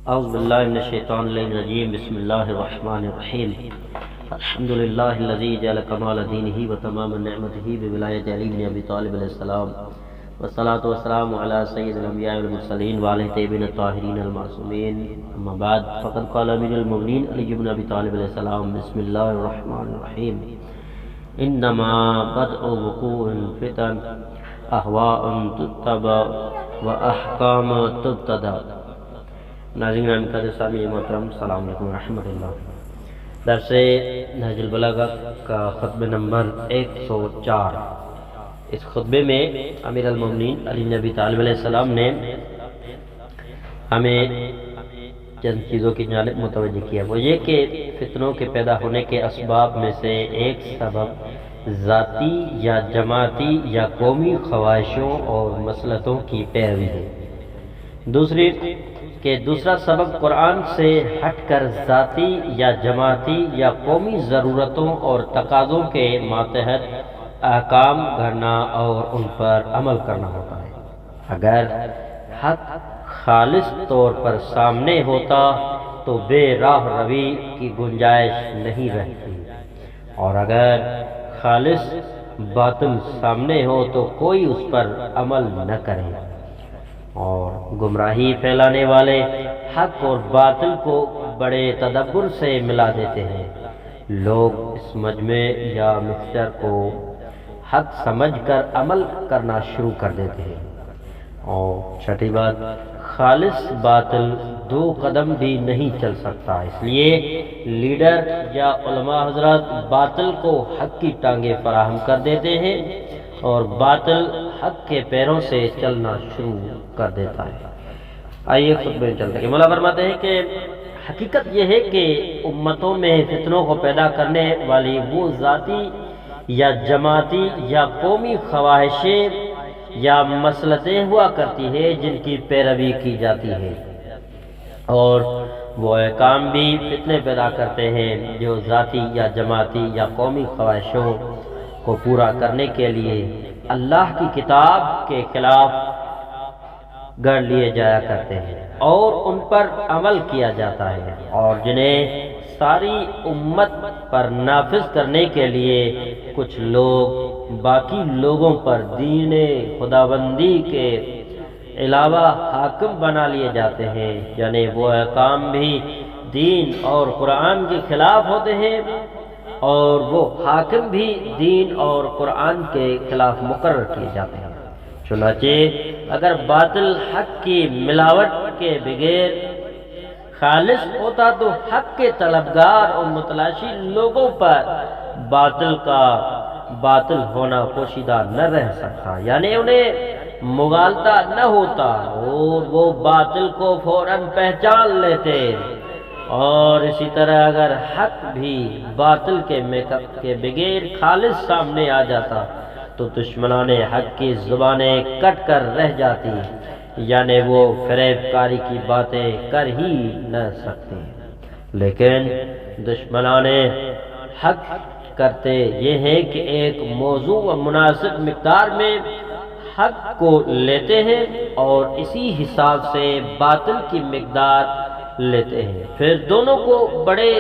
اعوذ باللہ من الشیطان الرجیم بسم اللہ الرحمن الرحیم الحمدللہ الذی جعل کمال دینہ و تمام نعمتہ بولایت علی بن ابی طالب علیہ السلام والصلاة والسلام علی سید الانبیاء والمرسلین وعلی طیبین الطاہرین المعصومین اما بعد فقد قال امیر المؤمنین علی بن ابی طالب علیہ السلام بسم اللہ الرحمن الرحیم انما بدء وقوع الفتن احواء تتبع و احکام تبتدع۔ ناظرین قدر سامعین محترم، السلام علیکم ورحمۃ اللہ۔ درس نہج البلاغہ کا خطبہ نمبر 104۔ اس خطبے میں امیر المومنین علی بن ابی طالب علیہ السلام نے ہمیں چند چیزوں کی جانب متوجہ کیا، وہ یہ کہ فتنوں کے پیدا ہونے کے اسباب میں سے ایک سبب ذاتی یا جماعتی یا قومی خواہشوں اور مسلطوں کی پیروی ہے۔ دوسرا سبب قرآن سے ہٹ کر ذاتی یا جماعتی یا قومی ضرورتوں اور تقاضوں کے ماتحت احکام گھڑنا اور ان پر عمل کرنا ہوتا ہے۔ اگر حق خالص طور پر سامنے ہوتا تو بے راہ روی کی گنجائش نہیں رہتی، اور اگر خالص باطل سامنے ہو تو کوئی اس پر عمل نہ کرے، اور گمراہی پھیلانے والے حق اور باطل کو بڑے تدبر سے ملا دیتے ہیں۔ لوگ اس مجمع یا مکسچر کو حق سمجھ کر عمل کرنا شروع کر دیتے ہیں۔ اور چھٹی بات، خالص باطل دو قدم بھی نہیں چل سکتا، اس لیے لیڈر یا علماء حضرات باطل کو حق کی ٹانگیں فراہم کر دیتے ہیں اور باطل حق کے پیروں سے چلنا شروع کر دیتا ہے۔ آئیے خطبے میں چلتے ہیں۔ مولا فرماتے ہیں کہ حقیقت یہ ہے کہ امتوں میں فتنوں کو پیدا کرنے والی وہ ذاتی یا جماعتی یا قومی خواہشیں یا مسلطیں ہوا کرتی ہے جن کی پیروی کی جاتی ہے، اور وہ احکام بھی فتنے پیدا کرتے ہیں جو ذاتی یا جماعتی یا قومی خواہشوں کو پورا کرنے کے لیے اللہ کی کتاب کے خلاف گڑھ لیے جایا کرتے ہیں اور ان پر عمل کیا جاتا ہے، اور جنہیں ساری امت پر نافذ کرنے کے لیے کچھ لوگ باقی لوگوں پر دین خداوندی کے علاوہ حاکم بنا لیے جاتے ہیں، یعنی وہ احکام بھی دین اور قرآن کے خلاف ہوتے ہیں اور وہ حاکم بھی دین اور قرآن کے خلاف مقرر کیے جاتے ہیں۔ چنانچہ اگر باطل حق کی ملاوٹ کے بغیر خالص ہوتا تو حق کے طلبگار اور متلاشی لوگوں پر باطل کا باطل ہونا پوشیدہ نہ رہ سکتا، یعنی انہیں مغالطہ نہ ہوتا اور وہ باطل کو فوراً پہچان لیتے۔ اور اسی طرح اگر حق بھی باطل کے بغیر خالص سامنے آ جاتا تو دشمنان حق کی زبانیں کٹ کر رہ جاتی، یعنی وہ فریب کاری کی باتیں کر ہی نہ سکتے۔ لیکن دشمنان حق کرتے یہ ہیں کہ ایک موضوع و مناسب مقدار میں حق کو لیتے ہیں اور اسی حساب سے باطل کی مقدار لیتے ہیں، پھر دونوں کو بڑے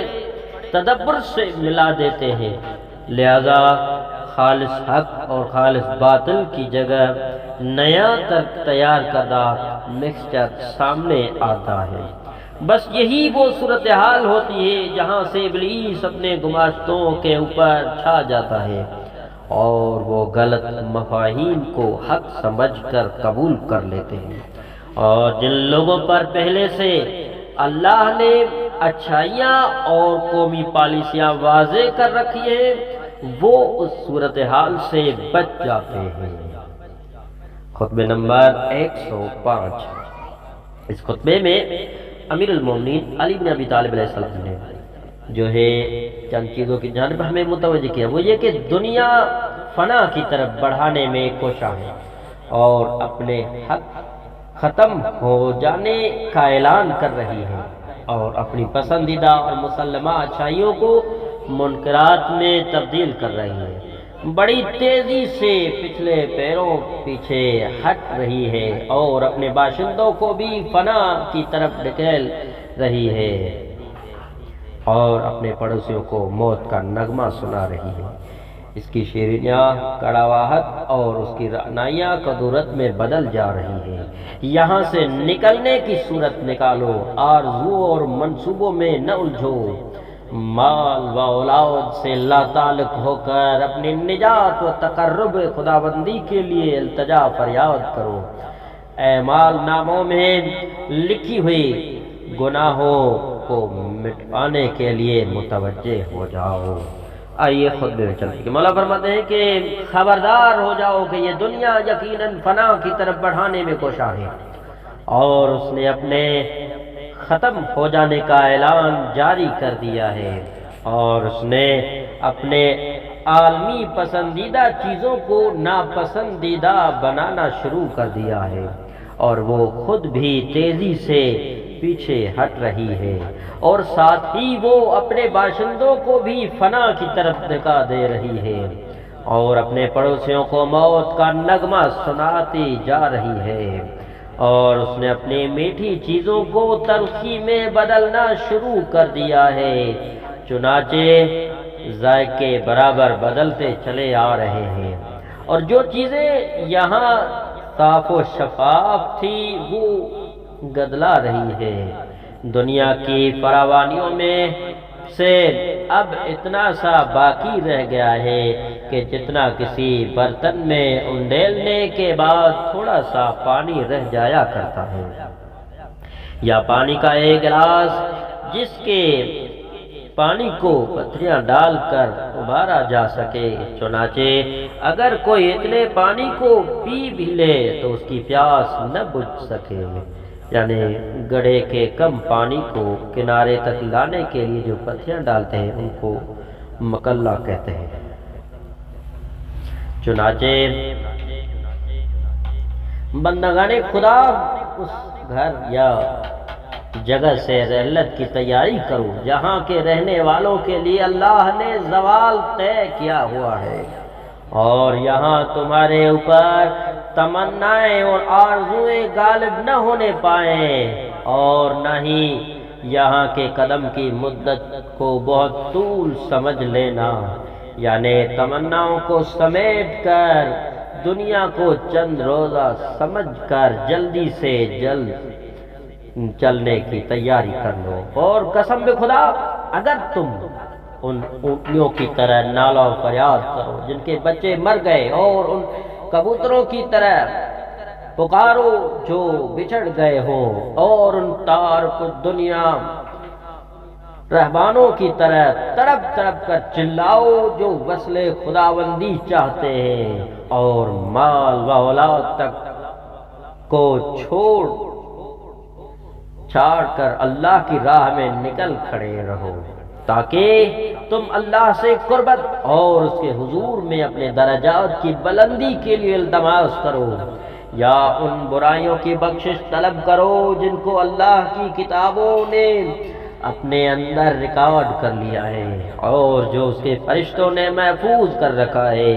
تدبر سے ملا دیتے ہیں۔ لہذا خالص حق اور خالص باطل کی جگہ نیا تیار کردہ مکسچر سامنے آتا ہے۔ بس یہی وہ صورتحال ہوتی ہے جہاں سے ابلیس اپنے گماشتوں کے اوپر چھا جاتا ہے اور وہ غلط مفاہیم کو حق سمجھ کر قبول کر لیتے ہیں، اور جن لوگوں پر پہلے سے اللہ نے اچھائیاں اور قومی پالیسیاں واضح کر رکھی ہیں وہ اس صورتحال سے بچ جاتے ہیں۔ خطبہ نمبر 105۔ اس خطبے میں امیر المومنین علی بن ابی طالب علیہ السلام نے جو ہے چند چیزوں کی جانب ہمیں متوجہ کیا، وہ یہ کہ دنیا فنا کی طرف بڑھانے میں کوشاں ہے اور اپنے حق ختم ہو جانے کا اعلان کر رہی ہے، اور اپنی پسندیدہ اور مسلمہ اچھائیوں کو منکرات میں تبدیل کر رہی ہے۔ بڑی تیزی سے پچھلے پیروں پیچھے ہٹ رہی ہے اور اپنے باشندوں کو بھی فنا کی طرف ڈھکیل رہی ہے اور اپنے پڑوسیوں کو موت کا نغمہ سنا رہی ہے۔ اس کی شیرینیاں کڑواہٹ اور اس کی رعنائیاں کدورت میں بدل جا رہی ہیں۔ یہاں سے نکلنے کی صورت نکالو، آرزو اور منصوبوں میں نہ الجھو، مال و اولاد سے لا تعلق ہو کر اپنی نجات و تقرب خداوندی کے لیے التجا فریاد کرو۔ اعمال ناموں میں لکھی ہوئی گناہوں کو مٹانے کے لیے متوجہ ہو جاؤ۔ آئیے خود میں چلتے ہیں۔ مولا فرماتے ہیں کہ خبردار ہو جاؤ کہ یہ دنیا یقیناً فنا کی طرف بڑھانے میں کوشاں ہے، اور اس نے اپنے ختم ہو جانے کا اعلان جاری کر دیا ہے، اور اس نے اپنے عالمی پسندیدہ چیزوں کو ناپسندیدہ بنانا شروع کر دیا ہے، اور وہ خود بھی تیزی سے پیچھے ہٹ رہی ہے، اور ساتھ ہی وہ اپنے باشندوں کو بھی فنا کی طرف دھکا دے رہی ہے، اور اپنے پڑوسیوں کو موت کا نغمہ سناتی جا رہی ہے، اور اس نے اپنی میٹھی چیزوں کو تلخی میں بدلنا شروع کر دیا ہے، چنانچہ ذائقے برابر بدلتے چلے آ رہے ہیں، اور جو چیزیں یہاں صاف و شفاف تھی وہ گدلا رہی ہے۔ دنیا کی فراوانیوں میں سے اب اتنا سا باقی رہ گیا ہے کہ جتنا کسی برتن میں انڈیلنے کے بعد تھوڑا سا پانی رہ جایا کرتا ہے، یا پانی کا ایک گلاس جس کے پانی کو پتھریاں ڈال کر ابارا جا سکے۔ چنانچہ اگر کوئی اتنے پانی کو پی بھی لے تو اس کی پیاس نہ بجھ سکے، یعنی گڑھے کے کم پانی کو کنارے تک لانے کے لیے جو پتھریاں ڈالتے ہیں ان کو مکلا کہتے ہیں۔ چنانچہ بندگان خدا اس گھر یا جگہ سے رحلت کی تیاری کرو جہاں کے رہنے والوں کے لیے اللہ نے زوال طے کیا ہوا ہے، اور یہاں تمہارے اوپر تمنائیں اور آرزویں غالب نہ ہونے پائیں، اور نہ ہی یہاں کے قدم کی مدت کو بہت طول سمجھ لینا، یعنی تمناؤں کو سمیٹ کر دنیا کو چند روزہ سمجھ کر جلدی سے جلد چلنے کی تیاری کر لو۔ اور قسم بے خدا اگر تم ان اونٹنیوں کی طرح نالہ و فریاد کرو جن کے بچے مر گئے، اور ان کبوتروں کی طرح پکارو جو بچھڑ گئے ہوں، اور ان تارک دنیا رہبانوں کی طرح تڑپ تڑپ کر چلاؤ جو وصل خداوندی چاہتے ہیں، اور مال و اولاد تک کو چھاڑ کر اللہ کی راہ میں نکل کھڑے رہو، تاکہ تم اللہ سے قربت اور اس کے حضور میں اپنے درجات کی بلندی کے لیے التماس کرو، یا ان برائیوں کی بخشش طلب کرو جن کو اللہ کی کتابوں نے اپنے اندر ریکارڈ کر لیا ہے، اور جو اس کے فرشتوں نے محفوظ کر رکھا ہے،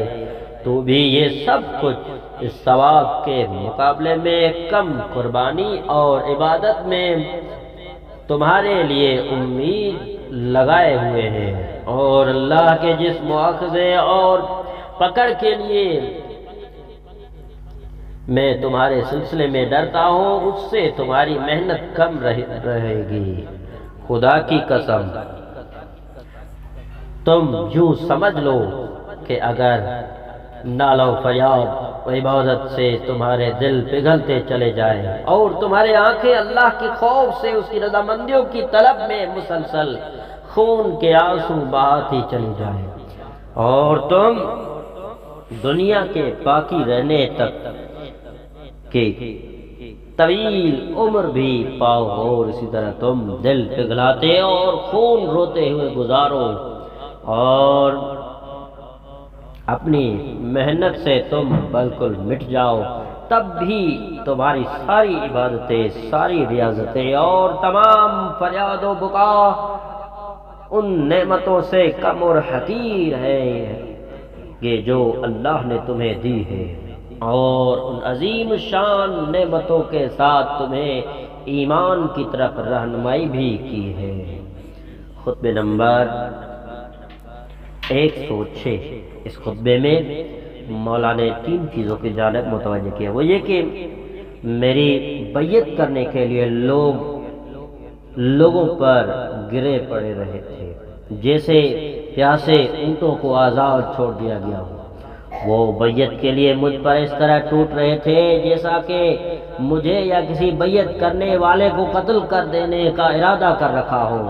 تو بھی یہ سب کچھ اس ثواب کے مقابلے میں کم قربانی اور عبادت میں تمہارے لیے امید لگائے ہوئے ہیں، اور اللہ کے جس مواخذے اور پکڑ کے لیے میں تمہارے سلسلے میں ڈرتا ہوں اس سے تمہاری محنت کم رہے گی۔ خدا کی قسم تم یوں سمجھ لو کہ اگر نالہ و فریاد و عبادت سے تمہارے دل پگھلتے چلے جائیں اور تمہاری آنکھیں اللہ کے خوف سے اس کی رضامندیوں کی طلب میں مسلسل خون کے آنسو بہاتی چلی جائیں، اور تم دنیا کے باقی رہنے تک کے طویل عمر بھی پاؤ، اور اسی طرح تم دل پگھلاتے اور خون روتے ہوئے گزارو، اور اپنی محنت سے تم بالکل مٹ جاؤ، تب بھی تمہاری ساری عبادتیں، ساری ریاضتیں اور تمام فریاد و بکا ان نعمتوں سے کم اور حقیر ہے کہ جو اللہ نے تمہیں دی ہے اور ان عظیم شان نعمتوں کے ساتھ تمہیں ایمان کی طرف رہنمائی بھی کی ہے۔ خطبہ نمبر 106، اس خطبے میں مولا نے 3 چیزوں کی جانب متوجہ کیا، وہ یہ کہ میری بیعت کرنے کے لیے لوگوں پر گرے پڑے رہے تھے، جیسے پیاسے اونٹوں کو آزاد چھوڑ دیا گیا ہو۔ وہ بیعت کے لیے مجھ پر اس طرح ٹوٹ رہے تھے جیسا کہ مجھے یا کسی بیعت کرنے والے کو قتل کر دینے کا ارادہ کر رکھا ہو۔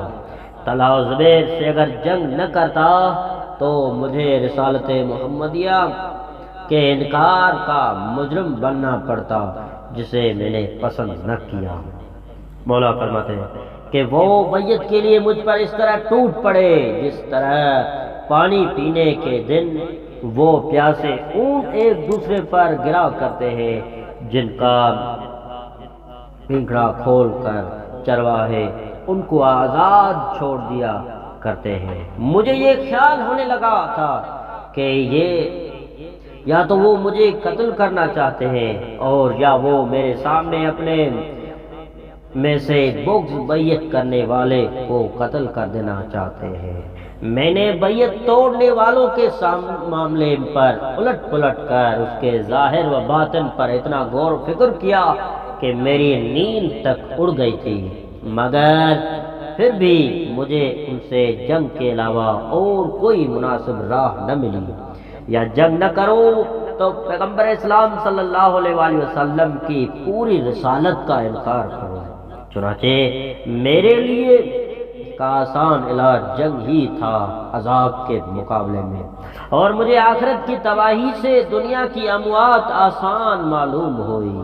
طلحہ و زبیر سے اگر جنگ نہ کرتا تو مجھے رسالت محمدیہ کے انکار کا مجرم بننا پڑتا، جسے میں نے پسند نہ کیا۔ مولا فرماتے ہیں کہ وہ بیعت کے لیے مجھ پر اس طرح ٹوٹ پڑے جس طرح پانی پینے کے دن وہ پیاسے اونٹ ایک دوسرے پر گرا کرتے ہیں، جن کا پنکھڑا کھول کر چرواہے ان کو آزاد چھوڑ دیا کرتے ہیں۔ مجھے یہ خیال ہونے لگا تھا کہ یا تو وہ مجھے قتل کرنا چاہتے ہیں اور یا وہ میرے سامنے اپنے میں سے بغض بیعت کرنے والے کو قتل کر دینا چاہتے ہیں۔ میں نے بیعت توڑنے والوں کے معاملے پر الٹ پلٹ کر اس کے ظاہر و باطن پر اتنا غور و فکر کیا کہ میری نیند تک اڑ گئی تھی، مگر پھر بھی مجھے ان سے جنگ کے علاوہ اور کوئی مناسب راہ نہ ملی۔ یا جنگ نہ کرو تو پیغمبر اسلام صلی اللہ علیہ وآلہ وسلم کی پوری رسالت کا انکار کرو۔ چنانچہ میرے لیے کا آسان علاج جنگ ہی تھا عذاب کے مقابلے میں، اور مجھے آخرت کی تباہی سے دنیا کی اموات آسان معلوم ہوئی۔